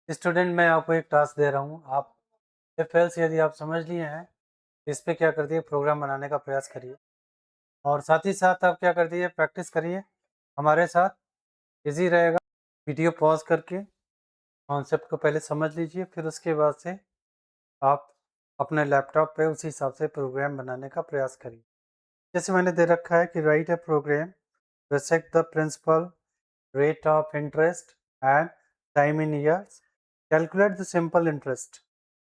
Student मैं आपको एक टास्क दे रहा हूँ। आप इफ एल्स यदि आप समझ लिए हैं, इस पे क्या कर दिए, प्रोग्राम बनाने का प्रयास करिए और साथ ही साथ आप क्या कर दिए, प्रैक्टिस करिए हमारे साथ। इजी रहेगा। वीडियो पॉज करके कॉन्सेप्ट को पहले समझ लीजिए, फिर उसके बाद से आप अपने लैपटॉप पे उसी हिसाब से प्रोग्राम बनाने का प्रयास करिए। जैसे मैंने दे रखा है कि write a program accept the principal rate of interest and time in years, calculate the simple interest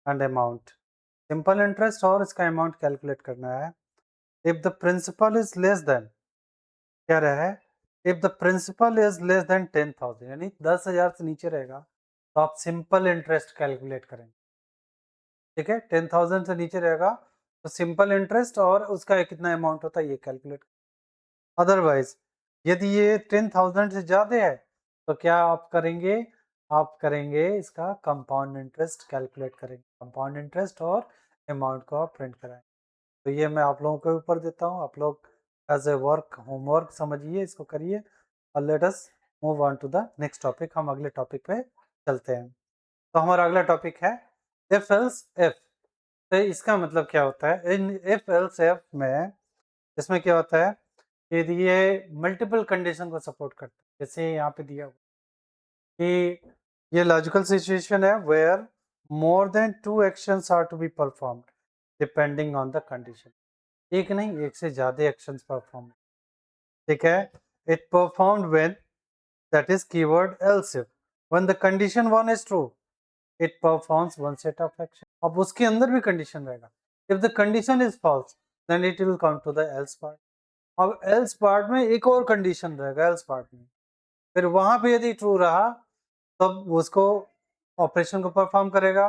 and amount. Simple interest और इसका अमाउंट कैलकुलेट करना है। If the principal is less than, क्या रहा है, if the principal is less than 10,000 यानी 10,000 से नीचे रहेगा तो आप सिंपल इंटरेस्ट कैलकुलेट करेंगे। ठीक है, 10,000 से नीचे रहेगा तो सिंपल इंटरेस्ट और उसका कितना अमाउंट होता है ये कैलकुलेट। अदरवाइज यदि ये 10,000 से ज़्यादा है तो क्या आप करेंगे, आप करेंगे इसका कंपाउंड इंटरेस्ट कैलकुलेट करेंगे। कंपाउंड इंटरेस्ट और अमाउंट को आप प्रिंट कराएंगे। तो ये मैं आप लोगों के ऊपर देता हूँ, आप लोग एज ए वर्क होमवर्क समझिए, इसको करिए और let us move on to the next topic. हम अगले टॉपिक पे चलते हैं। तो हमारा अगला टॉपिक है इफ एल्स इफ। तो इसका मतलब क्या होता है, इन इफ एल्स इफ में इसमें क्या होता है, यदि ये मल्टीपल कंडीशन को सपोर्ट करता है। जैसे यहाँ पे दिया हुआ कि ये लॉजिकल सिचुएशन है where more than two actions are to be performed depending on the condition. एक नहीं, एक से ज्यादा एक्शंस परफॉर्म। ठीक है, it performed when, that is keyword else if, when the condition one is true it performs one set of action. अब उसके अंदर भी कंडीशन रहेगा। If the condition is false then it will come to the else part. अब else part में एक और condition रहेगा एल्स पार्ट में, फिर वहां पे यदि ट्रू रहा तब उसको ऑपरेशन को परफॉर्म करेगा,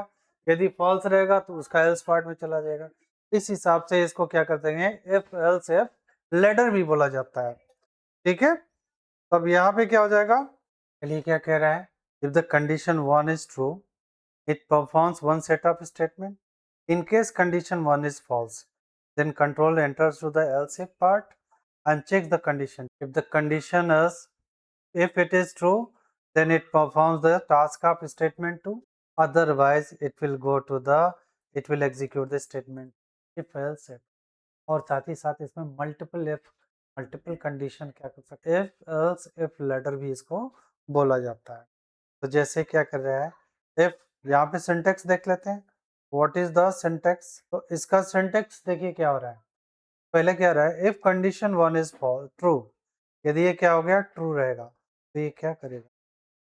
यदि फॉल्स रहेगा तो उसका एल्स पार्ट में चला जाएगा। इस हिसाब से इसको क्या करते हैं, इफ एल्स इफ लेडर भी बोला जाता है। ठीक है, तब यहाँ पे क्या हो जाएगा, चलिए क्या कह रहा है, if the condition one is true it performs one set of statement, in case condition one is false then control enters to the else if part and checks the condition. If the condition is, if it is true then it performs the task of statement 2, otherwise it will go to the, it will execute the statement if else if। और साथ ही साथ इसमें multiple if, multiple condition क्या कर सकते हैं, if else if letter भी इसको बोला जाता है। तो जैसे क्या कर रहा है, इफ यहाँ पे सिंटेक्स देख लेते हैं, व्हाट इज द सिंटेक्स। तो इसका सिंटेक्स देखिए क्या हो रहा है, पहले क्या रहा है, if condition one is true, यदि ये क्या हो गया ट्रू रहेगा तो ये क्या करेगा,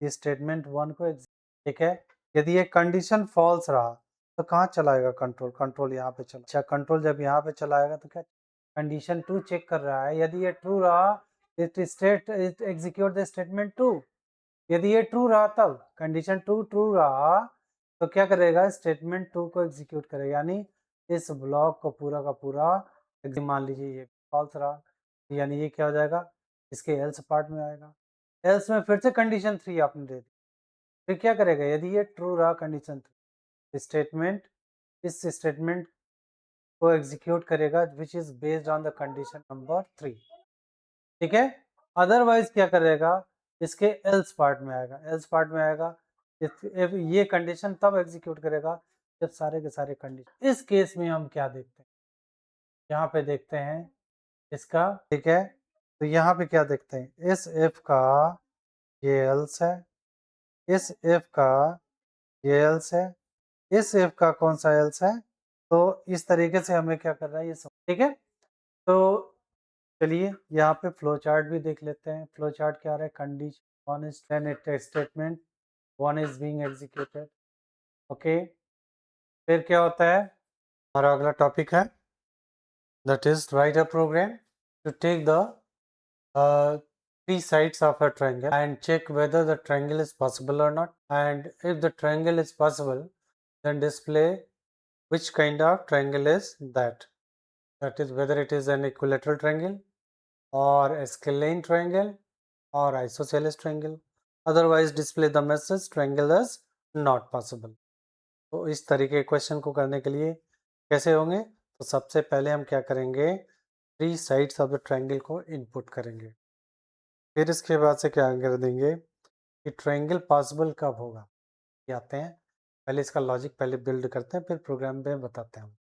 ये स्टेटमेंट वन को ठीक है। यदि ये कंडीशन फॉल्स रहा तो कहाँ चलाएगा कंट्रोल, कंट्रोल यहाँ पे चला। अच्छा, कंट्रोल जब यहाँ पे चलाएगा तो क्या, कंडीशन टू चेक कर रहा है, यदि ये ट्रू रहा it state it execute the statement two. यदि ये ट्रू रहा तब कंडीशन टू ट्रू रहा तो क्या करेगा, स्टेटमेंट टू को एग्जीक्यूट करेगा, यानी इस ब्लॉक को पूरा का पूरा। मान लीजिए ये फॉल्स रहा यानी ये क्या हो जाएगा, इसके एल्स पार्ट में आएगा। एल्स में फिर से कंडीशन थ्री आपने दे दी, फिर क्या करेगा, यदि ये ट्रू रहा कंडीशन थ्री, स्टेटमेंट इस स्टेटमेंट को एग्जीक्यूट करेगा which is based on the condition number three. ठीक है, अदरवाइज क्या करेगा, इसके एल्स पार्ट में आएगा, एल्स पार्ट में आएगा if ये कंडीशन तब एग्जीक्यूट करेगा जब सारे के सारे कंडीशन। इस केस में हम क्या देखते हैं, यहाँ पे देखते हैं इसका। ठीक है, तो यहाँ पे क्या देखते हैं, इस इफ का ये एल्स है, इस इफ का ये एल्स है, इस इफ का कौन सा एल्स है। तो इस तरीके से हमें क्या कर रहा है ये सब। ठीक है, तो चलिए यहाँ पे फ्लो चार्ट भी देख लेते हैं। फ्लो चार्ट क्या रहा है, condition one is then it statement one is being executed. Okay, फिर क्या होता है, हमारा अगला टॉपिक है that is write a program to take the three sides of a triangle and check whether the triangle is possible or not, and if the triangle is possible then display which kind of triangle is that, that is whether it is an equilateral triangle or a scalene triangle or isosceles triangle, otherwise display the message triangle is not possible। तो इस तरीके के question को करने के लिए कैसे होंगे, तो सबसे पहले हम क्या करेंगे, three sides of the triangle को इनपुट करेंगे, फिर इसके बाद से क्या कर देंगे कि ट्रायंगल पॉसिबल कब होगा। ये आते हैं। पहले इसका लॉजिक पहले बिल्ड करते हैं, फिर प्रोग्राम में बताते हैं।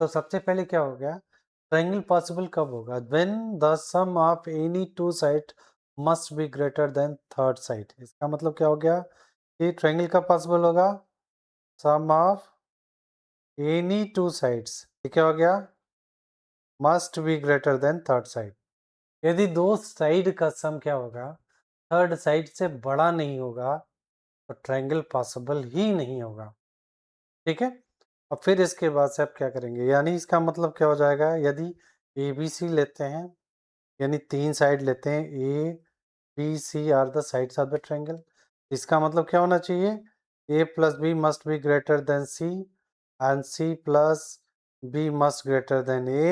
तो सबसे पहले क्या हो गया, ट्रायंगल पॉसिबल कब होगा, when the sum of any two side must be greater than third side. इसका मतलब क्या हो गया कि ट्रायंगल कब पॉसिबल होगा, सम ऑफ एनी टू साइड्स, ये क्या हो गया, must be greater than third side. यदि दो साइड का सम क्या होगा, थर्ड साइड से बड़ा नहीं होगा, तो ट्रायंगल पॉसिबल ही नहीं होगा। ठीक है, और फिर इसके बाद से आप क्या करेंगे, यानी इसका मतलब क्या हो जाएगा, यदि ए बी सी लेते हैं, यानी तीन साइड लेते हैं, A B C are the sides of the triangle, इसका मतलब क्या होना चाहिए, A plus B must be greater than C and C plus B must greater than A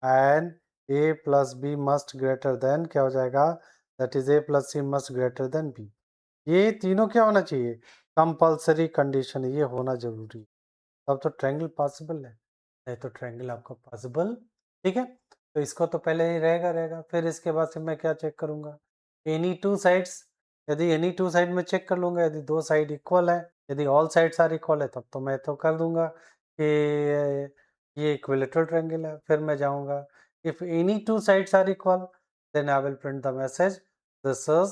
and A plus B must greater than क्या हो जाएगा, that is A plus C must greater than B. ये तीनों क्या होना चाहिए, compulsory condition, ये होना जरूरी, तब तो ट्रायंगल पॉसिबल है, नहीं तो ट्रायंगल आपको पॉसिबल। ठीक है, तो इसको तो पहले ही रहेगा, फिर इसके बाद से मैं क्या चेक करूंगा, एनी टू साइड्स, यदि एनी टू साइड में चेक कर लूंगा, यदि दो साइड इक्वल है, यदि ऑल साइड्स आर इक्वल है, तब तो मैं तो कर दूंगा कि ये इक्विलेटरल ट्रायंगल है। फिर मैं जाऊंगा, if any two sides are equal then I will print the message this is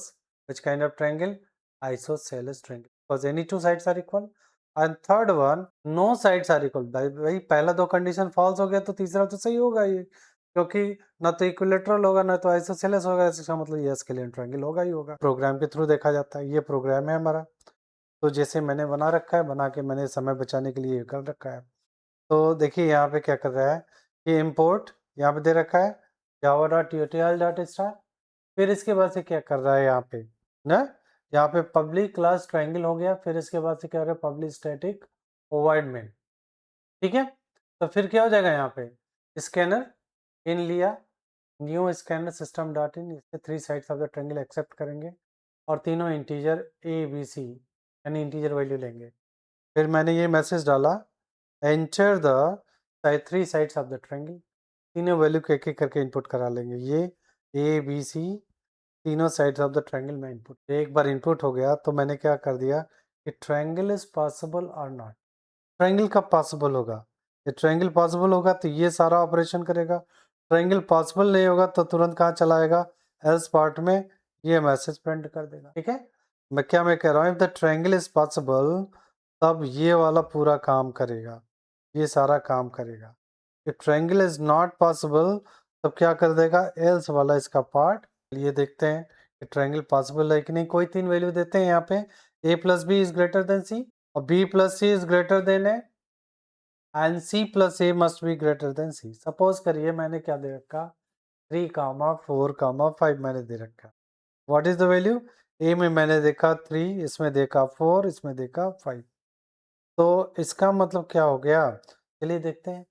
which kind of triangle, isosceles triangle, because any two sides are equal. And third one, no sides are equal, भाई पहला दो condition false हो गया तो तीसरा तो सही होगा ये, क्योंकि ना तो इक्विलेटरल होगा ना तो आइसोसेलेस होगा, इसका मतलब ये स्केलियन ट्रायंगल होगा ही होगा। प्रोग्राम के थ्रू देखा जाता है, ये प्रोग्राम है हमारा, तो जैसे मैंने बना रखा है, बना के मैंने समय बचाने के लिए कर रखा है। तो देखिए यहाँ पे क्या कर रहा है, ये इम्पोर्ट यहाँ पे दे रखा है java.utl.star, फिर इसके बाद से क्या कर रहा है यहाँ पे ना, यहाँ पे पब्लिक क्लास ट्रायंगल हो गया, फिर इसके बाद से क्या हो रहा है, पब्लिक स्टैटिक ओवाइड मेन। ठीक है, तो फिर क्या हो जाएगा, यहाँ पे स्कैनर इन लिया, new scanner system dot in, इससे three sides of the triangle accept करेंगे और तीनों इंटीजर ए बी सी यानी इंटीजर वैल्यू लेंगे। फिर मैंने ये मैसेज डाला, enter the three sides of the triangle, तीनों वैल्यू को एक एक करके इनपुट करा लेंगे, ये ए बी सी तीनों साइड्स ऑफ द ट्रायंगल में इनपुट। एक बार इनपुट हो गया तो मैंने क्या कर दिया कि ट्रायंगल इज पॉसिबल और नॉट, ट्रायंगल कब पॉसिबल होगा, ये ट्रायंगल पॉसिबल होगा तो ये सारा ऑपरेशन करेगा, ट्रायंगल पॉसिबल नहीं होगा तो तुरंत कहाँ चलाएगा, एल्स पार्ट में ये मैसेज प्रिंट कर देगा। ठीक है, मैं कह रहा हूँ, if the triangle is possible तब ये वाला पूरा काम करेगा, ये सारा काम करेगा। If triangle is not possible तब क्या कर देगा, एल्स वाला इसका पार्ट। ये देखते हैं कि ट्रायंगल पॉसिबल है कि नहीं, कोई तीन वैल्यू देते हैं यहाँ पे, a plus B is greater than C और b plus C is greater than A and c plus A must be greater than C. Suppose करिए मैंने क्या दे रखा, 3,4,5 मैंने दे रखा, what is the value, a में मैंने देखा 3, इसमें देखा 4, इसमें देखा 5, तो इसका मतलब क्या हो गया, चलिए देखते हैं,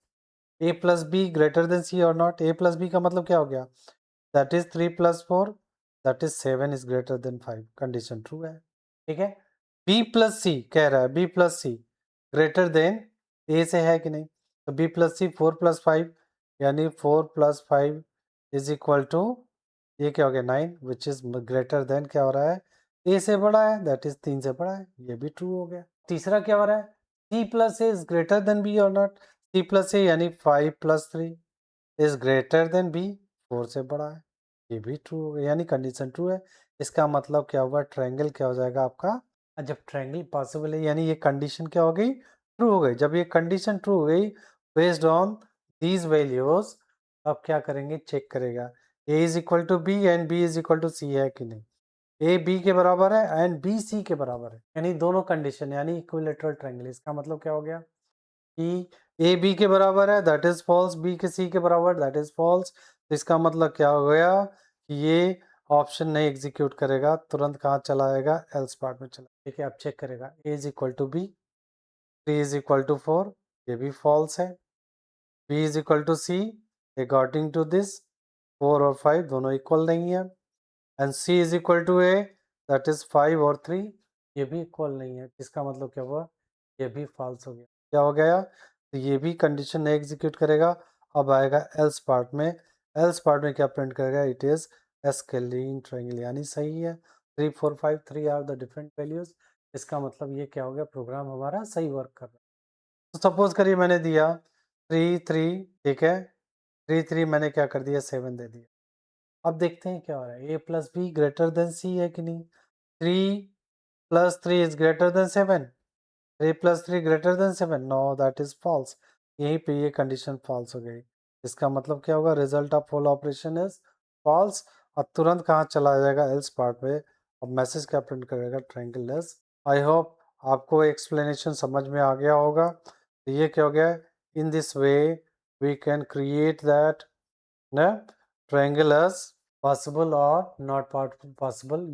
a plus B greater than C और नॉट, a प्लस बी का मतलब क्या हो गया, that is 3 plus 4 that is 7 is greater then 5, condition true है। ठीक है, b प्लस सी कह रहा है, b plus C greater than a से है कि नहीं, तो b प्लस सी 4 प्लस 5 यानी 4 प्लस 5 इज इक्वल टू, ये क्या हो गया 9 विच इज ग्रेटर देन क्या हो रहा है, a से बड़ा है, दैट इज 3 से बड़ा है, ये भी ट्रू हो गया। तीसरा क्या हो रहा है, c plus A is greater than b और नॉट, c प्लस ए यानी 5 plus 3 is greater than B, 4 से बड़ा है, ये भी ट्रू हो गया, यानी कंडीशन ट्रू है। इसका मतलब क्या हुआ, ट्रायंगल क्या हो जाएगा आपका, जब ट्रायंगल पॉसिबल है यानी ये कंडीशन क्या हो गई, ट्रू हो गई। जब ये कंडीशन ट्रू हो गई बेस्ड ऑन दीज वैल्यूज, अब क्या करेंगे, चेक करेगा a is equal to B and b is equal to C है कि नहीं, a b के बराबर है एंड b c के बराबर है, यानी दोनों कंडीशन यानी इक्विलेटरल ट्रायंगल। इसका मतलब क्या हो गया कि ए बी के बराबर है दैट इज फॉल्स, बी के सी के बराबर दैट इज फॉल्स, तो इसका मतलब क्या हो गया कि ये ऑप्शन नहीं एग्जीक्यूट करेगा, तुरंत कहाँ चला आएगा, एल्स पार्ट में चला। ठीक है, अब चेक करेगा, A is equal to B, 3 is equal to 4, ये भी फॉल्स है, B is equal to C, according to this 4 और 5 दोनों इक्वल नहीं है, and C is equal to A that is 5 और 3 ये भी इक्वल नहीं है, इसका मतलब क्या हुआ, ये भी फॉल्स हो गया। क्या हो गया, तो ये भी कंडीशन नहीं एग्जीक्यूट करेगा, अब आएगा एल्स पार्ट में, एल्स पार्ट में क्या प्रिंट करेगा, इट इज स्केलिन ट्रायंगल, यानी सही है, 3 4 5 3 आर द डिफरेंट वैल्यूज, इसका मतलब ये क्या हो गया, प्रोग्राम हमारा सही वर्क कर रहा है। तो सपोज करिए मैंने दिया 3 3, ठीक है, 3 3 मैंने क्या कर दिया 7 दे दिया। अब देखते हैं क्या हो रहा है, a plus B greater than C है कि नहीं। 3 plus 3 is greater than 7, 3 plus 3 greater than 7, no that is false. यहीं पे ये कंडीशन फॉल्स हो गई। इसका मतलब क्या होगा, result of whole operation is false. और तुरंत कहाँ चला जाएगा, एल्स पार्ट पे, और मैसेज क्या प्रिंट करेगा, ट्रायंगल इज। आई होप आपको एक्सप्लेनेशन समझ में आ गया होगा। तो ये क्या हो गया, in this way we can create that triangle as possible और नॉट पॉसिबल।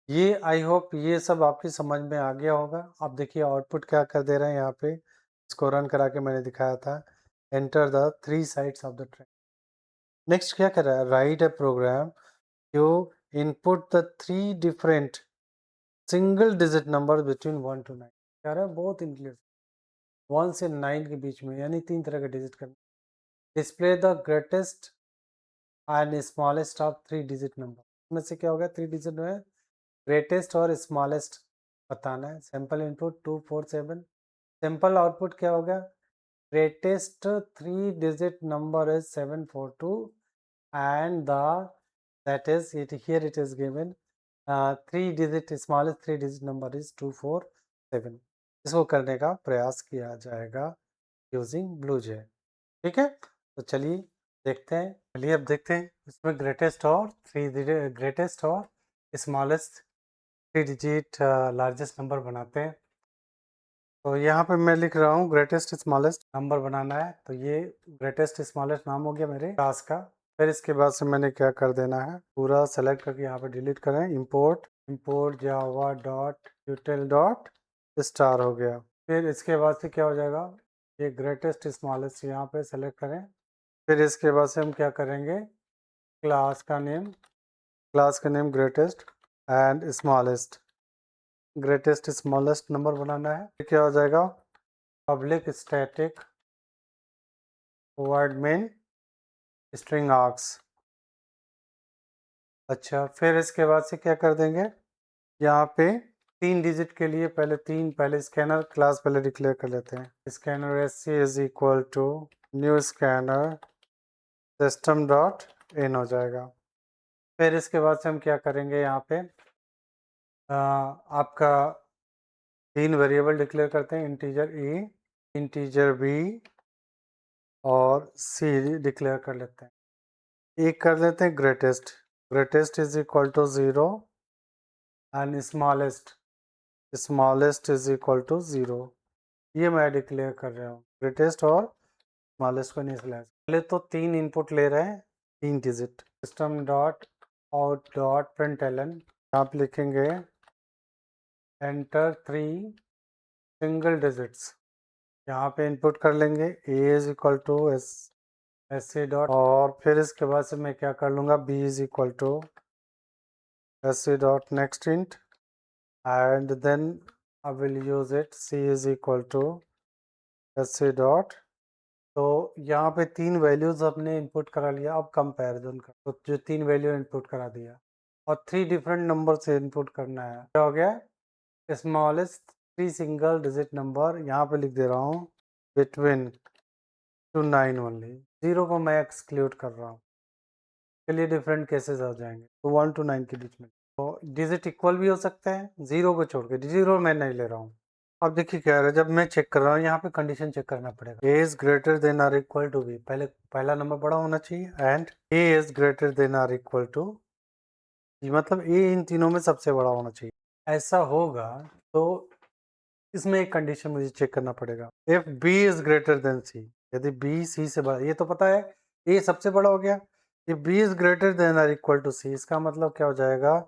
ये आई होप ये सब आपकी समझ में आ गया होगा। आप देखिए आउटपुट क्या कर दे रहे हैं यहाँ पे, इसको रन करा के मैंने दिखाया था, enter the 3 sides of the triangle. Next क्या कर रहा है, write a program you input the 3 different single digit number between 1 to 9। कह रहा है बहुत इंक्लूड 1 से 9 के बीच में, यानी 3 तरह के डिजिट करना। Display the greatest and smallest of 3 digit number. इसमें से क्या होगा, 3 डिजिट में ग्रेटेस्ट और स्मॉलेस्ट बताना है। सैंपल इनपुट 247, सैंपल आउटपुट क्या होगा, greatest 3 digit number is 742 and the that is it, here it is given 3 digit smallest 3 digit number is 247। इसको करने का प्रयास किया जाएगा यूजिंग BlueJ। ठीक है, तो चलिए देखते हैं। चलिए अब देखते हैं इसमें ग्रेटेस्ट और ग्रेटेस्ट और स्मॉलेस्ट 3 डिजिट लार्जेस्ट नंबर बनाते हैं। तो यहाँ पे मैं लिख रहा हूँ ग्रेटेस्ट स्मॉलेस्ट नंबर बनाना है। तो ये ग्रेटेस्ट स्मॉलेस्ट नाम हो गया मेरे क्लास का। फिर इसके बाद से मैंने क्या कर देना है, पूरा सेलेक्ट करके यहाँ पे डिलीट करें, इंपोर्ट जावा डॉट यूटिल डॉट स्टार हो गया। फिर इसके बाद से क्या हो जाएगा, ये ग्रेटेस्ट स्मॉलेस्ट यहाँ पे सेलेक्ट करें। फिर इसके बाद से हम क्या करेंगे, क्लास का name greatest and smallest number बनाना है। फिर क्या हो जाएगा, public static void main string args. अच्छा, फिर इसके बाद से क्या कर देंगे, यहाँ पे 3 डिजिट के लिए पहले स्कैनर क्लास पहले डिक्लेयर कर लेते हैं। Scanner SC is equal to new scanner system dot in हो जाएगा। फिर इसके बाद से हम क्या करेंगे, यहाँ पे आपका 3 वेरिएबल डिक्लेयर करते हैं, इंटीजर A, इंटीजर B और C डिक्लेयर कर लेते हैं। एक कर लेते हैं greatest is equal to 0 and smallest is equal to 0। ये मैं डिक्लेयर कर रहा हूँ, ग्रेटेस्ट और स्मॉलेस्ट को इनिशियलाइज। पहले तो 3 इनपुट ले रहे हैं, 3 digit. System dot out dot println, आप लिखेंगे एंटर 3 सिंगल डिजिट्स। यहाँ पे इनपुट कर लेंगे A is equal to SC dot, और फिर इसके बाद से मैं क्या कर लूँगा, B is equal to SC dot next int and then I will use it C is equal to SC dot. तो यहाँ पे 3 वैल्यूज अपने इनपुट करा लिया। अब कंपैरिजन कर, तो जो 3 वैल्यू इनपुट करा दिया और 3 डिफरेंट नंबर से इनपुट करना है, क्या हो गया, स्मॉलेस्ट 3 सिंगल डिजिट नंबर यहाँ पे लिख दे रहा हूँ बिटवीन 2 9 ओनली, 0 को मैं एक्सक्लूड कर रहा हूँ। चलिए डिफरेंट केसेस हो जाएंगे, तो 1 to 9 के बीच में। तो डिजिट इक्वल भी हो सकते हैं, 0 को छोड़ के, 0 मैं नहीं ले रहा हूँ। अब देखिए क्या है, जब मैं चेक कर रहा हूँ यहाँ पे कंडीशन चेक करना पड़ेगा। A is greater than or equal to B, पहला नंबर बड़ा होना चाहिए, and A is greater than or equal to B, मतलब A इन तीनों में सबसे बड़ा होना चाहिए। ऐसा होगा तो इसमें एक कंडीशन मुझे चेक करना पड़ेगा, if B is greater than C, यदि B C से बड़ा, ये तो पता है A सबसे बड़ा हो गया, if B is greater than or equal to C, इसका मतलब क्या हो जाएगा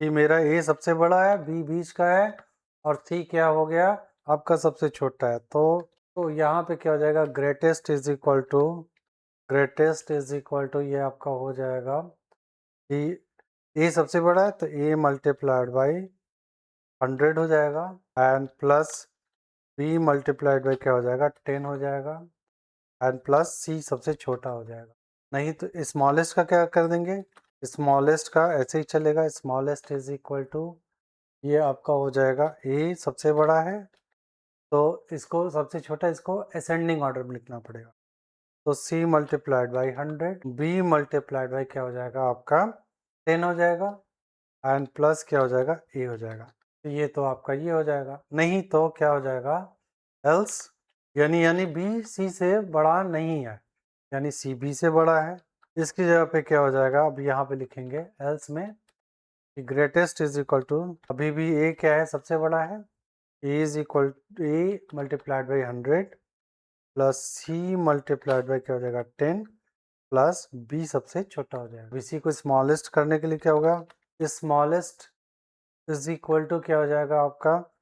कि मेरा A सबसे बड़ा है, B बीच का है और C क्या हो गया, आपका सबसे छोटा है। तो यहाँ पे क्या हो जाएगा, ग्रेटेस्ट इज इक्वल टू ये आपका हो जाएगा कि A सबसे बड़ा है तो A मल्टीप्लाइड बाई 100 हो जाएगा, and plus B multiplied by क्या हो जाएगा, 10 हो जाएगा, एंड प्लस C सबसे छोटा हो जाएगा। नहीं तो स्मॉलेस्ट का क्या कर देंगे, स्मॉलेस्ट का ऐसे ही चलेगा, स्मॉलेस्ट इज इक्वल टू ये आपका हो जाएगा ए सबसे बड़ा है, तो इसको सबसे छोटा इसको असेंडिंग ऑर्डर में लिखना पड़ेगा। तो c multiplied by 100, b multiplied by क्या हो जाएगा आपका 10 हो जाएगा, एंड प्लस क्या हो जाएगा a हो जाएगा। तो ये तो आपका ये हो जाएगा, नहीं तो क्या हो जाएगा एल्स, यानी b c से बड़ा नहीं है, यानी c b से बड़ा है। इसकी जगह पे क्या हो जाएगा, अब यहाँ पे लिखेंगे एल्स में ग्रेटेस्ट इज इक्वल टू, अभी भी a क्या है सबसे बड़ा है, a is equal a multiplied by 100 plus c multiplied by क्या हो जाएगा 10 प्लस b सबसे छोटा हो जाएगा। इसी को स्मॉलेस्ट करने के लिए क्या होगा, स्मॉलेस्ट इज इक्वल टू क्या हो जाएगा आपका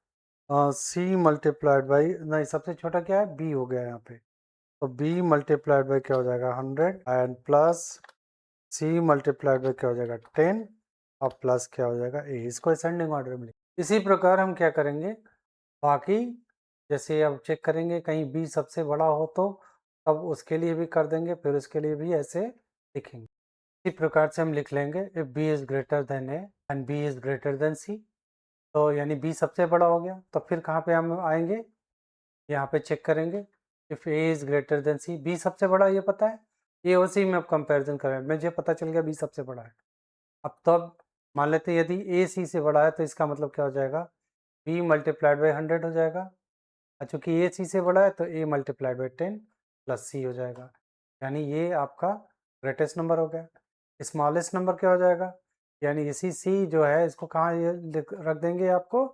c मल्टीप्लाइड बाई, नहीं सबसे छोटा क्या है b हो गया यहाँ पे, तो b मल्टीप्लाइड बाई क्या हो जाएगा 100 and plus c multiplied by क्या हो जाएगा 10 और प्लस क्या हो जाएगा a, इसको असेंडिंग ऑर्डर में। इसी प्रकार हम क्या करेंगे बाकी, जैसे अब चेक करेंगे कहीं b सबसे बड़ा हो तो तब उसके लिए भी कर देंगे, फिर उसके लिए भी ऐसे लिखेंगे। इसी प्रकार से हम लिख लेंगे if b is greater than a and b is greater than c, तो यानी b सबसे बड़ा हो गया, तो फिर कहाँ पे हम आएंगे, यहाँ पे चेक करेंगे if a is greater than c, b सबसे बड़ा ये पता है, a और c में अब कंपैरिजन करें, मुझे पता चल गया b सबसे बड़ा है। अब तो अब मान लेते हैं यदि a c से बड़ा है तो इसका मतलब क्या हो जाएगा b मल्टीप्लाइड बाई 100 हो जाएगा, और चूँकि ए सी से बड़ा है तो ए मल्टीप्लाइड बाई 10 प्लस सी हो जाएगा, यानी ये आपका ग्रेटेस्ट नंबर हो गया। स्मॉलेस्ट नंबर क्या हो जाएगा, यानी इसी सी जो है इसको कहाँ ये रख देंगे आपको,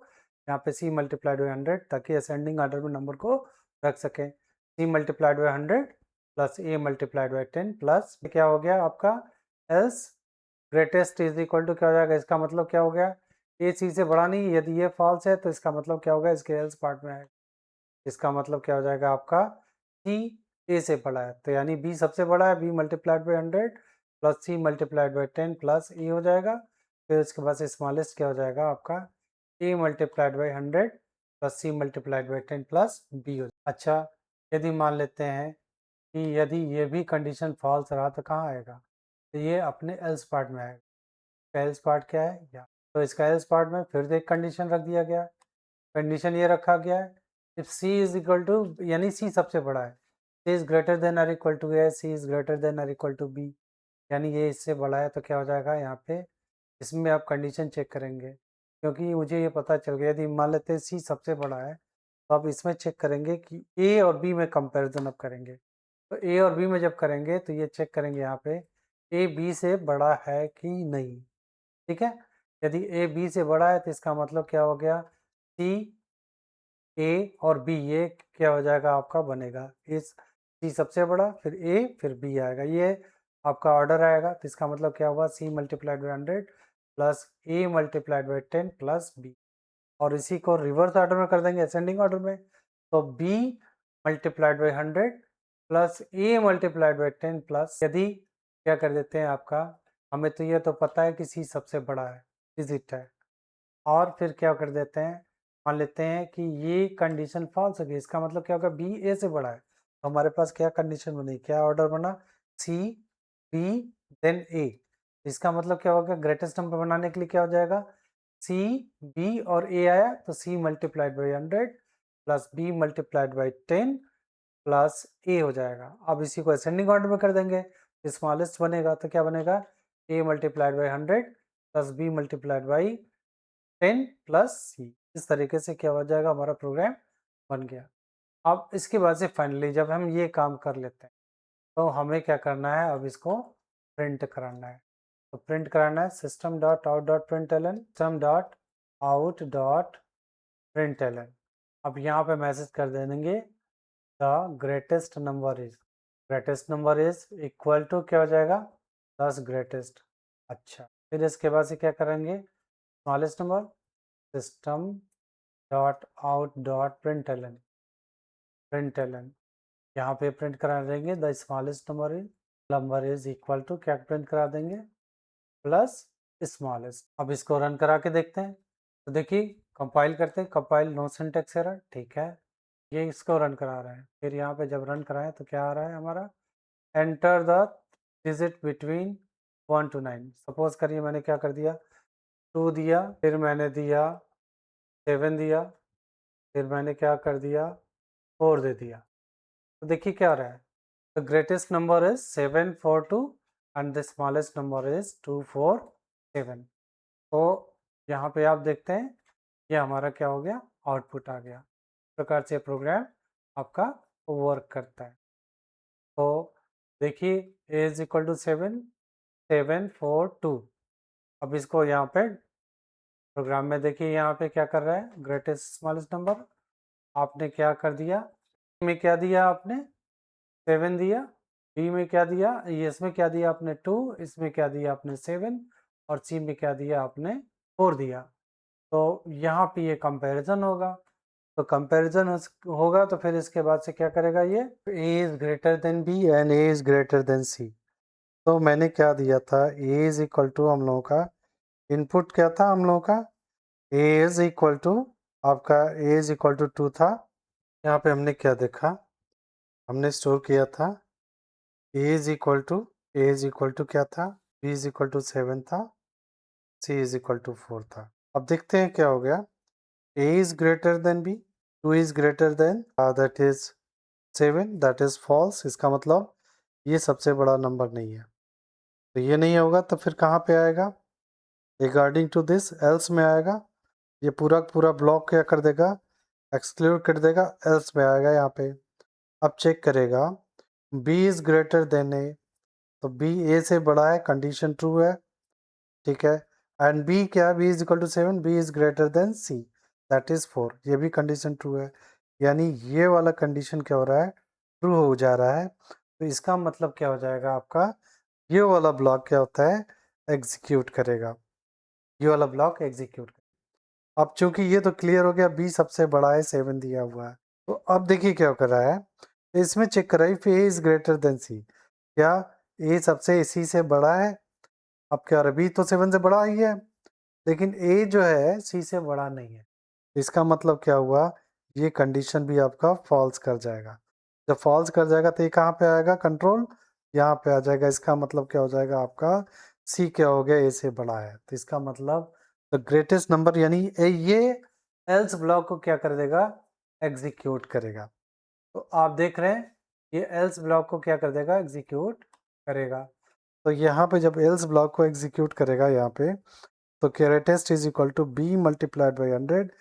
यहाँ पे सी मल्टीप्लाइड बाई 100 ताकि असेंडिंग ऑर्डर में नंबर को रख सकें। C multiplied by 100 plus A multiplied by 10 plus क्या हो गया आपका else greatest is equal to क्या हो जाएगा, इसका मतलब क्या हो गया ए सी से बड़ा नहीं, यदि ये फॉल्स है तो इसका मतलब क्या होगा इसके एल्स पार्ट में आएगा, इसका मतलब क्या हो जाएगा आपका सी ए से बड़ा है, तो यानी बी सबसे बड़ा है, B multiplied by 100 plus C multiplied by 10 plus A हो जाएगा, फिर उसके बाद स्मॉलेस्ट क्या हो जाएगा आपका A multiplied by 100 plus C multiplied by 10 plus B हो जाएगा। अच्छा यदि मान लेते हैं कि यदि ये भी कंडीशन फॉल्स रहा तो कहाँ आएगा, तो ये अपने एल्स पार्ट में आएगा। एल्स पार्ट क्या है या, तो इसका एल्स पार्ट में फिर एक कंडीशन रख दिया गया, कंडीशन ये रखा गया है if c is equal to, यानी c सबसे बड़ा है, c is greater than or equal to a, c is greater than or equal to b, यानी ये इससे बड़ा है, तो क्या हो जाएगा यहाँ पे इसमें आप कंडीशन चेक करेंगे, क्योंकि मुझे ये पता चल गया यदि मान लेते हैं c सबसे बड़ा है तो आप इसमें चेक करेंगे कि a और b में कंपैरिजन अब करेंगे, तो a और b में जब करेंगे तो ये चेक करेंगे यहाँ पे a b से बड़ा है कि नहीं, ठीक है। यदि a b से बड़ा है तो इसका मतलब क्या हो गया c ए और बी ये क्या हो जाएगा आपका बनेगा, इस सी सबसे बड़ा फिर ए फिर बी आएगा, ये आपका ऑर्डर आएगा, तो इसका मतलब क्या हुआ C multiplied by 100 plus A multiplied by 10 plus B, और इसी को रिवर्स ऑर्डर में कर देंगे असेंडिंग ऑर्डर में, तो B multiplied by 100 plus A multiplied by 10 plus, यदि क्या कर देते हैं आपका, हमें तो ये तो पता है कि सी सबसे बड़ा है डिजिट है, और फिर क्या कर देते हैं मान लेते हैं कि ये कंडीशन फॉल्स हो गई, इसका मतलब क्या होगा बी ए से बड़ा है, तो हमारे पास क्या कंडीशन बनी, क्या ऑर्डर बना सी बी देन ए, इसका मतलब क्या होगा ग्रेटेस्ट नंबर बनाने के लिए क्या हो जाएगा सी बी और ए आया तो C multiplied by 100 plus B multiplied by 10 plus A हो जाएगा। अब इसी को असेंडिंग ऑर्डर में कर देंगे, स्मॉलेस्ट बनेगा तो क्या बनेगा A multiplied by 100 plus B multiplied by 10 plus C, इस तरीके से क्या हो जाएगा हमारा प्रोग्राम बन गया। अब इसके बाद से फाइनली जब हम ये काम कर लेते हैं तो हमें क्या करना है, अब इसको प्रिंट कराना है, तो प्रिंट कराना है system dot out dot print L N, system dot out dot print L N, अब यहाँ पे मैसेज कर देंगे the greatest number is equal to क्या हो जाएगा 10 ग्रेटेस्ट। अच्छा फिर इसके बाद से क्या करेंगे smallest number system dot out dot print L N, यहाँ पे प्रिंट करा देंगे the smallest number is equal to क्या प्रिंट करा देंगे प्लस स्मॉलेस्ट। अब इसको रन करा के देखते हैं, तो देखिए कंपाइल करते हैं, कंपाइल नो सिंटैक्स एरर, ठीक है ये इसको रन करा रहे हैं, फिर यहाँ पे जब रन कराएं तो क्या आ रहा है हमारा enter the digit between 1 to 9, suppose करिए मैंने क्या कर दिया 2 दिया, फिर मैंने दिया 7 दिया, फिर मैंने क्या कर दिया 4 दे दिया। तो देखिए क्या आ रहा है, the greatest number is 742 and the smallest number is 247। तो यहाँ पे आप देखते हैं ये हमारा क्या हो गया, आउटपुट आ गया। इस प्रकार से प्रोग्राम आपका वर्क करता है। तो देखिए ए इज इक्वल टू 7, 7, 4, 2। अब इसको यहाँ पे प्रोग्राम में देखिए यहाँ पे क्या कर रहा है, ग्रेटेस्ट स्मॉलेस्ट नंबर आपने क्या कर दिया, में क्या दिया आपने 7 दिया, बी में क्या दिया, ये इसमें क्या दिया आपने 2, इसमें क्या दिया आपने 7 और सी में क्या दिया आपने 4 दिया। तो यहाँ पे ये कंपैरिजन होगा, तो कंपैरिजन होगा तो फिर इसके बाद से क्या करेगा ये, A is greater than B and A is greater than C. तो मैंने क्या दिया था, ए इज इक्वल टू हम लोगों का इनपुट क्या था हम लोगों का, ए इज इक्वल टू आपका ए इज इक्वल टू 2 था। यहाँ पे हमने क्या देखा, हमने स्टोर किया था ए इज इक्वल टू क्या था, बी इज इक्वल टू 7 था, सी इज इक्वल टू 4 था। अब देखते हैं क्या हो गया, A is greater than B, 2 is greater than that is 7, that is false. इसका मतलब ये सबसे बड़ा नंबर नहीं है, तो ये नहीं होगा तो फिर कहाँ पे आएगा, रिगार्डिंग टू दिस एल्स में आएगा। ये पूरा पूरा ब्लॉक क्या कर देगा, एक्सक्लूड कर देगा, एल्स में आएगा यहाँ पे। अब चेक करेगा b इज ग्रेटर देन ए, तो b a से बड़ा है, कंडीशन ट्रू है, ठीक है। एंड b क्या है, b is equal to 7, b is greater than c, that is 4, ये भी कंडीशन ट्रू है। यानी ये वाला कंडीशन क्या हो रहा है, ट्रू हो जा रहा है। तो इसका मतलब क्या हो जाएगा आपका, ये वाला ब्लॉक क्या होता है, एग्जीक्यूट करेगा, ये वाला ब्लॉक एग्जीक्यूट। अब चूंकि ये तो क्लियर हो गया, बी सबसे बड़ा है, 7 दिया हुआ है। तो अब देखिए क्या कर रहा है, इसमें चेक कर रहा है ए इज ग्रेटर देन सी, क्या ए सबसे सी से बड़ा है। अब क्या रहा, बी तो 7 से बड़ा ही है, लेकिन ए जो है सी से बड़ा नहीं है। इसका मतलब क्या हुआ, ये कंडीशन भी आपका फॉल्स कर जाएगा। जब फॉल्स कर जाएगा तो ये कहाँ पे आएगा, कंट्रोल यहाँ पे आ जाएगा। इसका मतलब क्या हो जाएगा आपका, सी क्या हो गया, ए से बड़ा है। तो इसका मतलब द ग्रेटेस्ट नंबर यानी ये एल्स ब्लॉक को क्या कर देगा, एग्जीक्यूट करेगा। तो आप देख रहे हैं ये एल्स ब्लॉक को क्या कर देगा, एग्जीक्यूट करेगा। तो यहाँ पे जब एल्स ब्लॉक को एग्जीक्यूट करेगा यहाँ पे, तो greatest is equal to B multiplied by 100,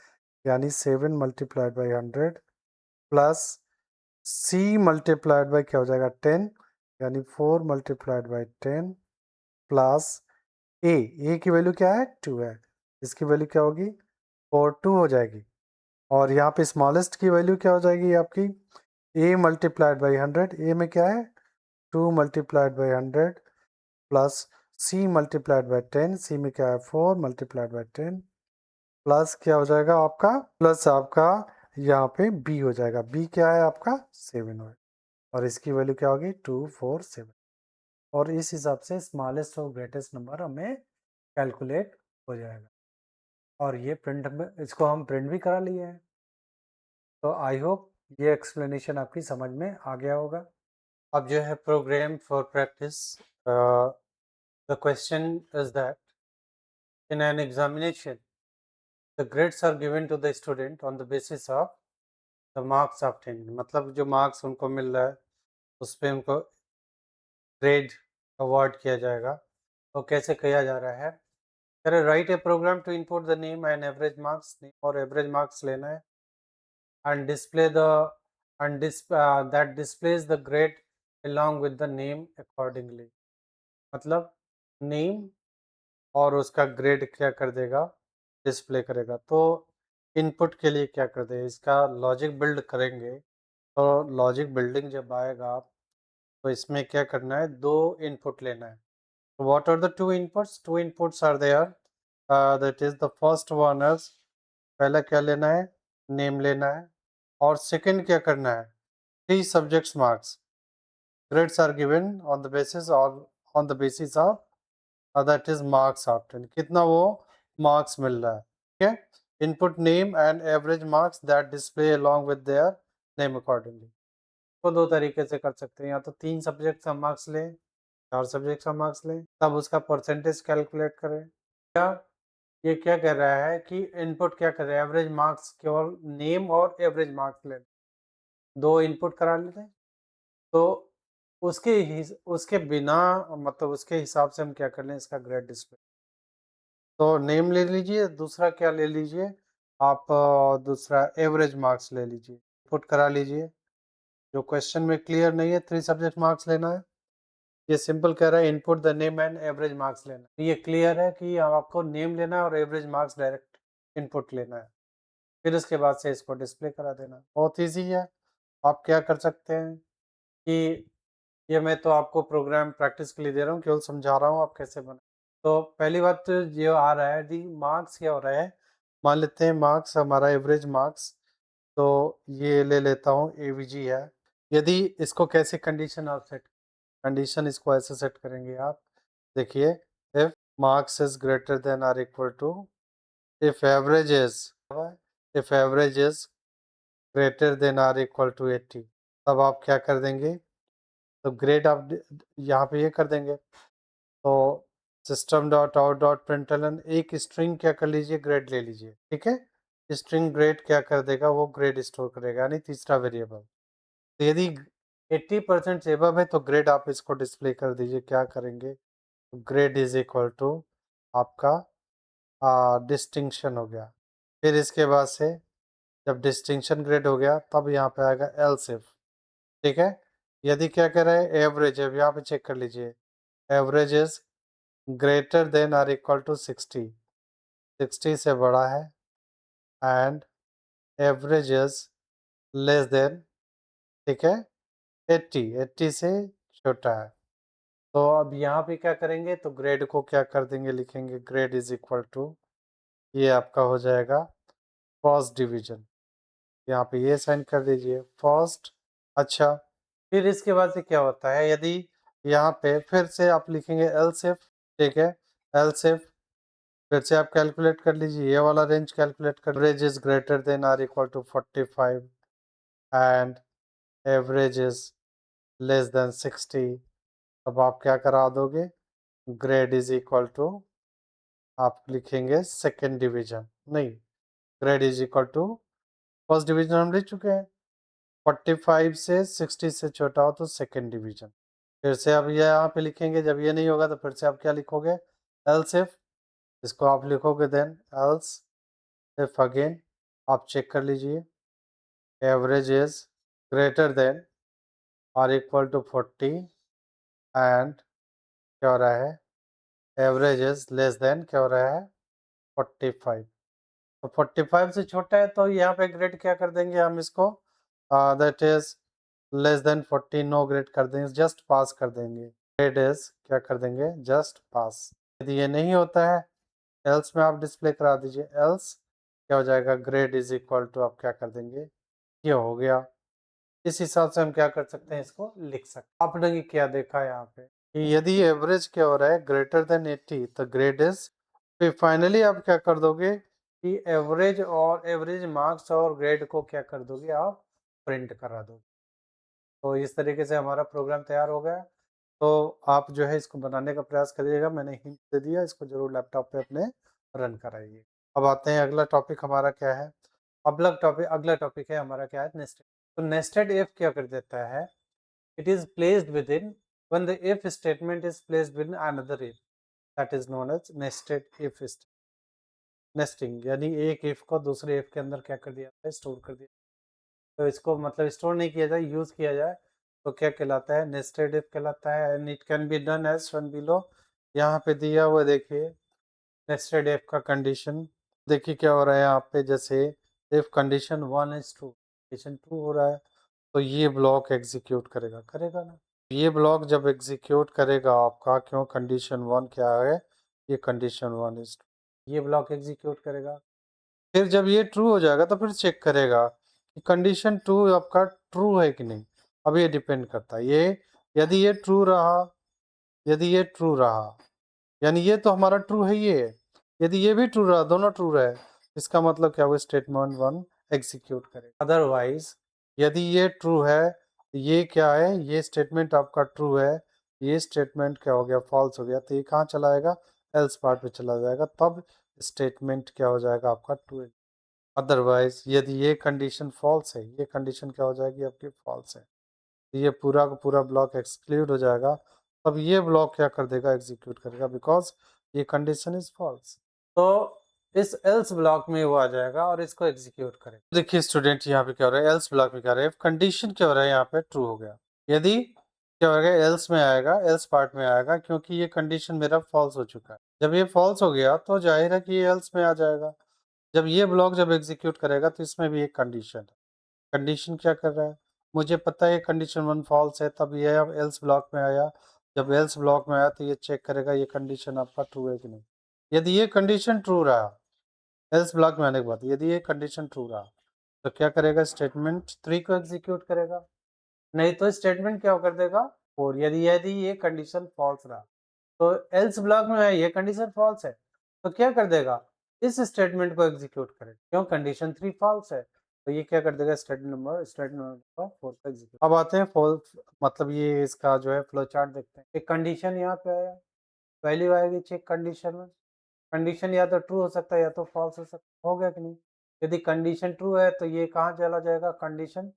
यानी 7 multiplied by 100 plus C multiplied by क्या हो जाएगा 10, यानी 4 मल्टीप्लाइड बाई 10 प्लस ए की वैल्यू क्या है 2 है, इसकी वैल्यू क्या होगी 42 हो जाएगी। और यहाँ पे स्मॉलेस्ट की वैल्यू क्या हो जाएगी आपकी, ए मल्टीप्लाइड बाई 100, ए में क्या है 2 multiplied by 100 plus C multiplied by 10, C में क्या है 4 मल्टीप्लाइड बाई 10 प्लस क्या हो जाएगा आपका, प्लस आपका यहाँ पे बी हो जाएगा, बी क्या है आपका 7 है, और इसकी वैल्यू क्या होगी 247। और इस हिसाब से स्मॉलेस्ट और ग्रेटेस्ट नंबर हमें कैलकुलेट हो जाएगा। और ये प्रिंट में इसको हम प्रिंट भी करा लिए हैं। तो आई होप ये एक्सप्लेनेशन आपकी समझ में आ गया होगा। अब जो है program for practice, the question is that in an examination the grades are given to the student on the basis of the marks obtain, मतलब जो मार्क्स उनको मिल रहा है उस पर उनको ग्रेड अवार्ड किया जाएगा। तो कैसे किया जा रहा है, अरे write a program to input the name and average marks, और एवरेज मार्क्स लेना है and display the that displays the grade along with the name accordingly, मतलब नेम और उसका ग्रेड क्या कर देगा, डिस्प्ले करेगा। तो इनपुट के लिए क्या कर देगा, इसका लॉजिक बिल्ड करेंगे। तो लॉजिक बिल्डिंग जब आएगा तो इसमें क्या करना है, दो इनपुट लेना है। What are the two inputs, two inputs are there, that is the first one is, पहला क्या लेना है, नेम लेना है, और सेकंड क्या करना है, 3 subjects marks. Grades are given on the basis of that is marks obtained. कितना वो marks मिल रहा है, ठीक है। Input name and average marks that display along with their name accordingly. तो दो तरीके से कर सकते हैं, या तो 3 सब्जेक्ट का मार्क्स लें, 4 सब्जेक्ट का मार्क्स लें, तब उसका परसेंटेज कैलकुलेट करें, या ये क्या कह रहा है कि इनपुट क्या कर रहा है, एवरेज मार्क्स केवल नेम और एवरेज मार्क्स ले, 2 इनपुट करा लेते हैं। तो उसके बिना मतलब उसके हिसाब से हम क्या कर लें, इसका ग्रेड डिस्प्ले। तो नेम ले लीजिए, दूसरा क्या ले लीजिए आप, दूसरा एवरेज मार्क्स ले लीजिए, पुट करा लीजिए। जो क्वेश्चन में क्लियर नहीं है 3 सब्जेक्ट मार्क्स लेना है, ये सिंपल कह रहा है input the name and average marks लेना है। ये क्लियर है कि आपको नेम लेना है और एवरेज मार्क्स डायरेक्ट इनपुट लेना है, फिर उसके बाद से इसको डिस्प्ले करा देना। बहुत ईजी है। आप क्या कर सकते हैं कि ये मैं तो आपको प्रोग्राम प्रैक्टिस के लिए दे रहा हूँ, केवल समझा रहा हूँ आप कैसे बना। तो पहली बात तो जो आ रहा है दी मार्क्स क्या हो रहा है, मान लेते हैं मार्क्स हमारा एवरेज मार्क्स, तो ये ले लेता हूँ एवीजी है। यदि इसको कैसे कंडीशन आप सेट, कंडीशन इसको ऐसे सेट करेंगे आप, देखिए if marks is greater than or equal to, if average is, if average is greater than or equal to 80, तब आप क्या कर देंगे, तो ग्रेड आप यहाँ पे ये कर देंगे। तो system dot out dot println एक स्ट्रिंग क्या कर लीजिए, ग्रेड ले लीजिए, ठीक है। स्ट्रिंग ग्रेड क्या कर देगा, वो ग्रेड स्टोर करेगा, यानी तीसरा वेरिएबल। तो यदि 80% से एबव है तो ग्रेड आप इसको डिस्प्ले कर दीजिए, क्या करेंगे, ग्रेड इज इक्वल टू आपका डिस्टिंक्शन हो गया। फिर इसके बाद से जब डिस्टिंक्शन ग्रेड हो गया तब यहाँ पे आएगा एल्स इफ, ठीक है। यदि क्या कह रहे हैं, एवरेज है, यहाँ पे चेक कर लीजिए, average is greater than or equal to 60, 60 से बड़ा है, and average is less than, ठीक है, 80, 80 से छोटा है। तो अब यहाँ पे क्या करेंगे, तो ग्रेड को क्या कर देंगे, लिखेंगे ग्रेड इज इक्वल टू, ये आपका हो जाएगा फर्स्ट डिवीजन, यहाँ पे ये साइन कर दीजिए फर्स्ट। अच्छा, फिर इसके बाद से क्या होता है, यदि यहाँ पे फिर से आप लिखेंगे एल्स इफ, ठीक है, एल्स इफ फिर से आप कैलकुलेट कर लीजिए, ये वाला रेंज कैलकुलेट कर, average is greater than or equal to 45 and average is less than 60, अब आप क्या करा दोगे, ग्रेड इज इक्वल टू, आप लिखेंगे सेकेंड डिवीजन, नहीं, grade is equal to first division हम लिख चुके हैं, 45 से 60 से छोटा हो तो सेकेंड डिवीजन। फिर से अब ये यहाँ पे लिखेंगे, जब ये नहीं होगा तो फिर से आप क्या लिखोगे, एल्स इफ, इसको आप लिखोगे देन एल्स इफ अगेन, आप चेक कर लीजिए, average is greater than or equal to 40 and क्या हो रहा है, एवरेज इज लेस देन क्या हो रहा है, 45। तो 45 से छोटा है तो यहाँ पे ग्रेड क्या कर देंगे हम इसको, that is less than 40, no grade कर देंगे, जस्ट पास कर देंगे, ग्रेड इज क्या कर देंगे, जस्ट पास। यदि ये नहीं होता है, एल्स में आप डिस्प्ले करा दीजिए, एल्स क्या हो जाएगा, ग्रेड इज इक्वल टू, आप क्या कर देंगे, ये हो गया। इस हिसाब से हम क्या कर सकते हैं, इसको लिख सकते हैं। आपने क्या देखा यहाँ पे कि यदि एवरेज क्या हो रहा है, ग्रेटर देन 80, तो ग्रेड इज, फिर फाइनली आप क्या कर दोगे कि एवरेज और एवरेज मार्क्स और ग्रेड को क्या कर दोगे, आप प्रिंट करा दोगे। तो इस तरीके से हमारा प्रोग्राम तैयार हो गया। तो आप जो है इसको बनाने का प्रयास करिएगा, मैंने हिंट दे दिया, इसको जरूर लैपटॉप पे अपने रन कराइए। अब आते हैं अगला टॉपिक हमारा क्या है, अगला टॉपिक है हमारा क्या है, नेस्टेड। तो नेस्टेड इफ क्या कर देता है, it is placed within, when the if statement is placed within another if, that is known as nested if statement। Nesting यानी एक if को दूसरे if के अंदर क्या कर दिया है, स्टोर कर दिया। तो इसको मतलब स्टोर नहीं किया जाए, यूज किया जाए तो क्या कहलाता है, नेस्टेड इफ कहलाता है। And it can be done as one below, यहाँ पे दिया हुआ देखिए नेस्टेड इफ का कंडीशन, देखिए क्या हो रहा है यहाँ पे, जैसे if condition 1 is true, condition 2 हो रहा है, तो ये ब्लॉक एग्जीक्यूट करेगा, करेगा ना, ये ब्लॉक जब एग्जीक्यूट करेगा आपका, क्यों, कंडीशन 1 क्या है, ये कंडीशन 1 इज, ये ब्लॉक एग्जीक्यूट करेगा। फिर जब ये ट्रू हो जाएगा तो फिर चेक करेगा कि कंडीशन 2 आपका ट्रू है कि नहीं। अब ये डिपेंड करता है, ये यदि ये ट्रू रहा, यदि ये ट्रू रहा, यानी ये तो हमारा ट्रू है ये, यदि ये भी ट्रू रहा, दोनों ट्रू रहे, इसका मतलब क्या हुआ, स्टेटमेंट 1 एग्जीक्यूट करेगा। अदरवाइज यदि ये ट्रू है, ये क्या है, ये स्टेटमेंट आपका ट्रू है, ये स्टेटमेंट क्या हो गया, फॉल्स हो गया, तो ये कहाँ चला जाएगा, एल्स पार्ट पे चला जाएगा, तब स्टेटमेंट क्या हो जाएगा आपका ट्रू। अदरवाइज यदि ये कंडीशन फॉल्स है, ये कंडीशन क्या हो जाएगी आपकी फॉल्स है, ये पूरा का पूरा ब्लॉक एक्सक्लूड हो जाएगा। तब ये ब्लॉक क्या कर देगा, एग्जीक्यूट करेगा, बिकॉज ये कंडीशन इज फॉल्स। तो इस एल्स ब्लॉक में वो आ जाएगा और इसको एग्जीक्यूट करेगा। देखिए स्टूडेंट यहाँ पे क्या हो रहा है, एल्स ब्लॉक में क्या हो रहा है, कंडीशन क्या हो रहा है यहाँ पे ट्रू हो गया। यदि क्या होगा, एल्स में आएगा, एल्स पार्ट में आएगा, क्योंकि ये कंडीशन मेरा फॉल्स हो चुका है। जब ये फॉल्स हो गया तो जाहिर है कि ये एल्स में आ जाएगा। जब ये ब्लॉक जब एग्जीक्यूट करेगा तो इसमें भी एक कंडीशन है। कंडीशन क्या कर रहा है, मुझे पता है कंडीशन 1 फॉल्स है, तब ये अब एल्स ब्लॉक में आया। जब एल्स ब्लॉक में आया तो ये चेक करेगा ये कंडीशन आपका ट्रू है कि नहीं। यदि ये कंडीशन ट्रू रहा, एल्स ब्लॉक में आने के बाद यदि ये कंडीशन ट्रू रहा, तो क्या करेगा, स्टेटमेंट 3 को एग्जीक्यूट करेगा। नहीं तो स्टेटमेंट क्या कर देगा 4। यदि यदि ये कंडीशन फॉल्स रहा, तो एल्स ब्लॉक में है, ये कंडीशन फॉल्स है, तो क्या कर देगा, इस स्टेटमेंट को एग्जीक्यूट करेगा, क्यों, कंडीशन 3 फॉल्स है। तो ये क्या कर देगा, स्टेटमेंट नंबर 4 को एग्जीक्यूट। अब आते हैं फॉल्स, मतलब ये इसका जो है फ्लो चार्ट देखते हैं। एक कंडीशन यहाँ पे आया, वैल्यू आएगी चेक कंडीशन में। कंडीशन या तो ट्रू हो सकता है या तो फॉल्स हो सकता, हो गया कि नहीं। यदि कंडीशन ट्रू है तो ये कहाँ चला जाएगा, कंडीशन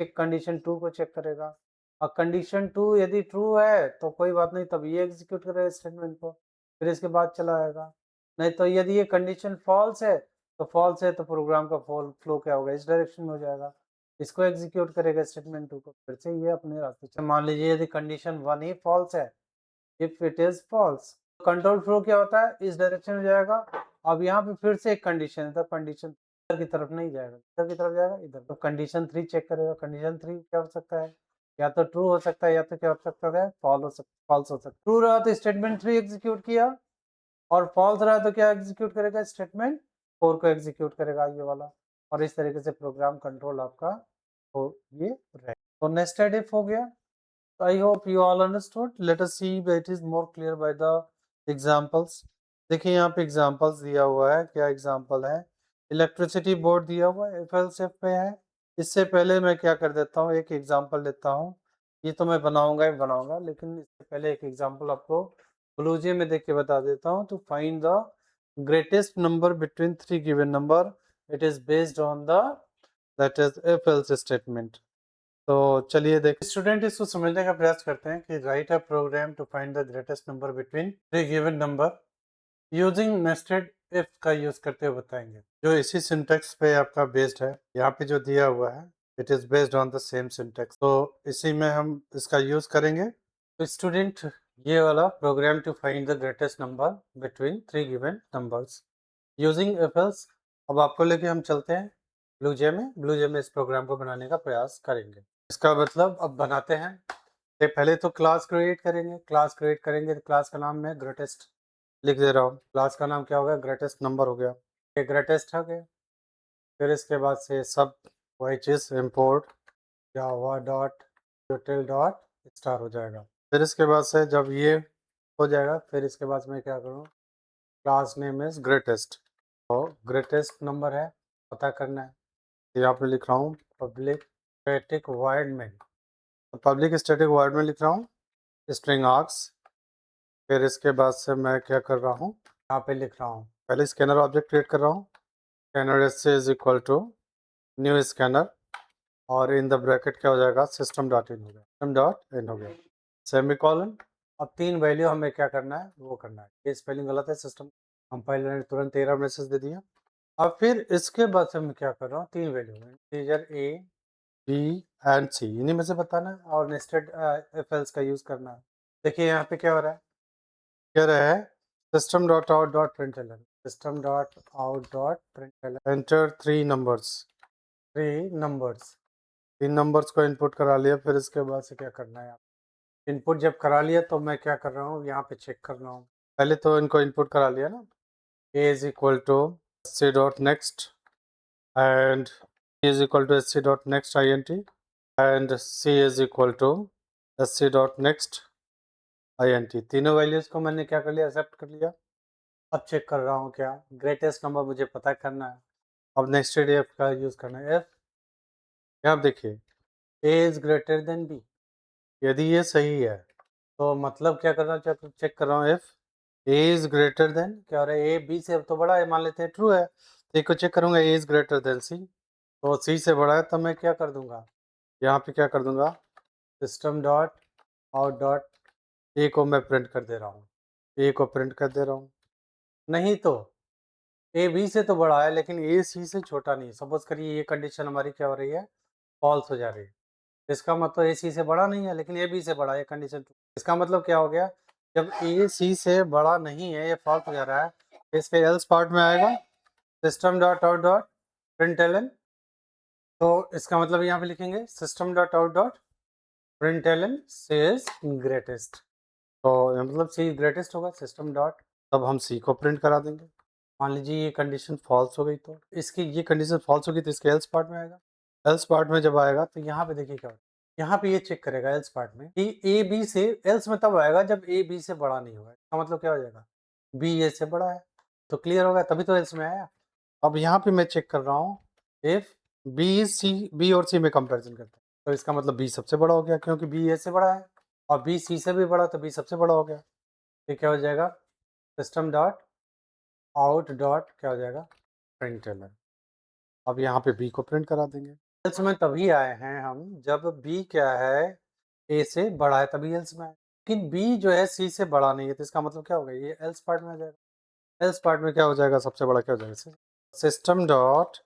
चेक, कंडीशन 2 को चेक करेगा। और कंडीशन 2 यदि ट्रू है तो कोई बात नहीं, तब ये एग्जीक्यूट करेगा स्टेटमेंट को, फिर इसके बाद चला आएगा। नहीं तो यदि ये कंडीशन फॉल्स है, तो फॉल्स है तो प्रोग्राम का फ्लो क्या होगा, इस डायरेक्शन में हो जाएगा, इसको एग्जीक्यूट करेगा स्टेटमेंट 2 को, फिर से ये अपने रास्ते चल। मान लीजिए यदि कंडीशन 1 ही फॉल्स है, if it is false, control flow क्या होता है, इस डायरेक्शन में जाएगा। अब यहाँ पे फिर से एक कंडीशन है, तो कंडीशन इधर की तरफ नहीं जाएगा, इधर की तरफ जाएगा, इधर। तो कंडीशन 3 चेक करेगा, कंडीशन 3 क्या हो सकता है, या तो ट्रू हो सकता है या तो क्या हो सकता है, फॉल्स हो सकता है। ट्रू रहा तो स्टेटमेंट 3 एग्जीक्यूट किया, और फॉल्स रहा तो क्या एग्जीक्यूट करेगा, स्टेटमेंट 4 को एग्जीक्यूट करेगा ये वाला। और इस तरीके से प्रोग्राम कंट्रोल आपका हो ये रहेगा। तो नेस्टेड इफ हो गया। I hope you all understood. Let us see it is more clear by the examples. देखिए यहाँ पे एग्जाम्पल्स दिया हुआ है, क्या एग्जाम्पल है, इलेक्ट्रिसिटी बोर्ड दिया हुआ है, FLCF पे है। इससे पहले मैं क्या कर देता हूँ, एक एग्जाम्पल लेता हूँ। ये तो मैं बनाऊंगा ही बनाऊंगा, लेकिन इससे पहले एक एग्जाम्पल आपको ब्लूजे में देख के बता देता हूँ। To find the greatest number between 3 given number, it is based on the that is FLC statement. तो चलिए देख, स्टूडेंट इसको समझने का प्रयास करते हैं कि write a program to find the greatest number between 3 given number using nested if का यूज करते हुए बताएंगे, जो इसी सिंटेक्स पे आपका बेस्ड है। यहाँ पे जो दिया हुआ है it is based on the same syntax, तो इसी में हम इसका यूज करेंगे। तो स्टूडेंट ये वाला program to find the greatest number between 3 given numbers using if else. अब आपको लेके हम चलते हैं ब्लूजे में इस प्रोग्राम को बनाने का प्रयास करेंगे। इसका मतलब अब बनाते हैं। तो पहले तो क्लास क्रिएट करेंगे तो क्लास का नाम मैं ग्रेटेस्ट लिख दे रहा हूँ। क्लास का नाम क्या होगा, ग्रेटेस्ट नंबर हो गया, ये ग्रेटेस्ट हो गया। फिर इसके बाद से सब which is import Java dot util dot star हो जाएगा। फिर इसके बाद से जब ये हो जाएगा, फिर इसके बाद मैं क्या करूँ, क्लास नेम इज ग्रेटेस्ट, और ग्रेटेस्ट नंबर है पता करना है। यहाँ पे लिख रहा हूँ पब्लिक स्टैटिक वॉइड में, पब्लिक स्टैटिक वॉइड में लिख रहा हूँ स्ट्रिंग आर्क्स। फिर इसके बाद से मैं क्या कर रहा हूँ, यहाँ पे लिख रहा हूँ, पहले स्कैनर ऑब्जेक्ट क्रिएट कर रहा हूँ, scanner S is equal to new scanner, और इन द ब्रैकेट क्या हो जाएगा, सिस्टम डॉट इन हो गया, सिस्टम डॉट इन हो गया, सेमी कॉलन। अब 3 वैल्यू हमें क्या करना है, वो करना है। ये स्पेलिंग गलत है सिस्टम, हम पहले तुरंत एरर मैसेज दे दिया। अब फिर इसके बाद से मैं क्या कर रहा हूँ, 3 value integer A B and C इन्हीं में से बताना है, और नेस्टेड इफ एल्स का यूज करना है। देखिए यहाँ पे क्या हो रहा है, कह रहा है system dot out dot println, system dot out dot println, enter 3 numbers को इनपुट करा लिया। फिर इसके बाद से क्या करना है, इनपुट जब करा लिया तो मैं क्या कर रहा हूँ, यहाँ पे चेक कर रहा हूँ। पहले तो इनको इनपुट करा लिया ना, A is equal to SC dot next and E is equal to SC dot next int and C is equal to SC dot next int। तीनों वैल्यूज को मैंने क्या कर लिया, एक्सेप्ट कर लिया। अब चेक कर रहा हूँ क्या, ग्रेटेस्ट नंबर मुझे पता करना है। अब नेस्टेड इफ का यूज करना है। इफ यहाँ देखिए A is greater than B, यदि ये सही है तो मतलब क्या करना, चेक कर रहा हूँ if A is greater than, क्या हो रहा है, ए बी से तो बड़ा है, मान लेते हैं ट्रू है, तो एक को चेक करूंगा ए इज ग्रेटर देन सी, तो सी से बड़ा है, तब मैं क्या कर दूंगा, यहाँ पे क्या कर दूंगा, system dot out dot A को मैं प्रिंट कर दे रहा हूँ, ए को प्रिंट कर दे रहा हूँ। नहीं तो ए बी से तो बड़ा है लेकिन ए सी से छोटा नहीं, सपोज करिए ये कंडीशन हमारी क्या हो रही है, फॉल्स हो जा रही है, इसका मतलब ए सी से बड़ा नहीं है लेकिन ए बी से बड़ा है, कंडीशन ट्रू। इसका मतलब क्या हो गया, जब ए सी से बड़ा नहीं है, ये फॉल्स हो जा रहा है, तो इसके एल्स पार्ट में आएगा system dot out dot println, तो इसका मतलब यहाँ पे लिखेंगे system dot out dot println C is greatest, तो मतलब सी ग्रेटेस्ट होगा सिस्टम डॉट, तब हम सी को प्रिंट करा देंगे। मान लीजिए ये कंडीशन फॉल्स हो गई, तो इसकी ये कंडीशन फॉल्स होगी तो इसके एल्स पार्ट में आएगा, एल्स पार्ट में जब आएगा तो यहाँ पे देखिए क्या होगा, यहाँ पे ये चेक करेगा एल्स पार्ट में कि ए बी से, एल्स में तब आएगा जब ए बी से बड़ा नहीं होगा, इसका मतलब क्या हो जाएगा, बी ए से बड़ा है, तो क्लियर होगा, तभी तो एल्स में आया। अब यहाँ पे मैं चेक कर रहा हूँ इफ बी सी, बी और सी में कंपेरिजन करते हैं, तो इसका मतलब बी सबसे बड़ा हो गया क्योंकि बी ए से बड़ा है, और बी सी से भी बड़ा, तो बी सबसे बड़ा हो गया, तो क्या हो जाएगा, सिस्टम डॉट आउट डॉट क्या हो जाएगा, प्रिंटलन। अब यहाँ पे बी को प्रिंट करा देंगे। एल्स में तभी आए हैं हम जब बी क्या है, ए से बड़ा है, तभी एल्स में आए, लेकिन बी जो है सी से बड़ा नहीं है, तो इसका मतलब क्या होगा, ये एल्स पार्ट में आ जाएगा। एल्स पार्ट में क्या हो जाएगा, सबसे बड़ा क्या हो जाएगा, system dot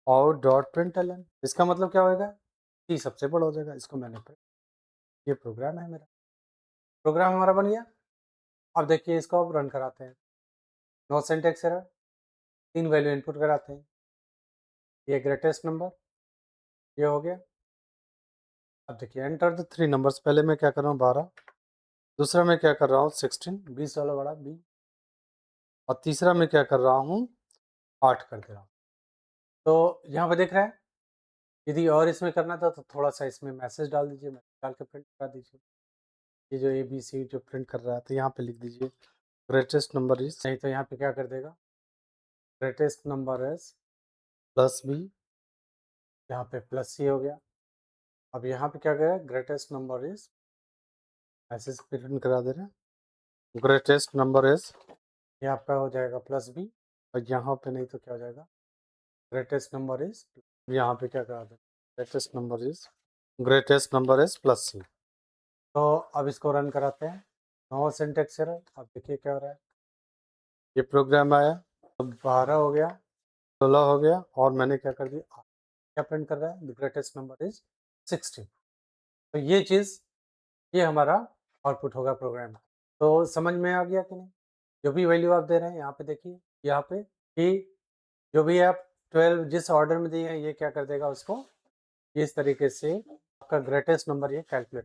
out dot println, इसका मतलब क्या होगा, सी सबसे बड़ा हो जाएगा, इसको मैंने ये प्रोग्राम है मेरा, प्रोग्राम हमारा बन गया। अब देखिए इसको अब रन कराते हैं, no syntax error, 3 value input कराते हैं, ये ग्रेटेस्ट नंबर, ये हो गया। अब देखिए एंटर द 3 नंबर्स, पहले मैं क्या कर रहा हूँ 12, दूसरा मैं क्या कर रहा हूँ 16, 20 वाला बड़ा बी, और तीसरा मैं क्या कर रहा हूँ 8 कर दे रहा हूँ। तो यहाँ पे देख रहे हैं, यदि और इसमें करना था तो थोड़ा सा इसमें मैसेज डाल दीजिए, मैसेज डाल के प्रिंट करा दीजिए, ये जो ए बी सी जो प्रिंट कर रहा है, तो यहाँ पे लिख दीजिए ग्रेटेस्ट नंबर इज, नहीं तो यहाँ पे क्या कर देगा, greatest number is plus B, यहाँ पे प्लस सी हो गया। अब यहाँ पे क्या करें, greatest number is, message print करा दे रहे हैं, ग्रेटेस्ट नंबर इज, ये आपका हो जाएगा प्लस बी, और यहाँ पे नहीं तो क्या हो जाएगा, ग्रेटेस्ट नंबर इज, यहाँ पे क्या करा दें, ग्रेटेस्ट नंबर इज प्लस सी। तो अब इसको रन कराते हैं, नो सिंटैक्स एरर, अब देखिए क्या हो रहा है, ये प्रोग्राम आया, तो 12 हो गया, 16 हो गया, और मैंने क्या कर दिया, क्या प्रिंट कर रहा है, द ग्रेटेस्ट नंबर इज 16, तो ये चीज़, ये हमारा आउटपुट होगा प्रोग्राम। तो समझ में आ गया कि नहीं, जो भी वैल्यू आप दे रहे हैं यहाँ पे देखिए, यहाँ पे कि जो भी आप 12 जिस ऑर्डर में दिए हैं, ये क्या कर देगा उसको, इस तरीके से आपका ग्रेटेस्ट नंबर ये कैलकुलेट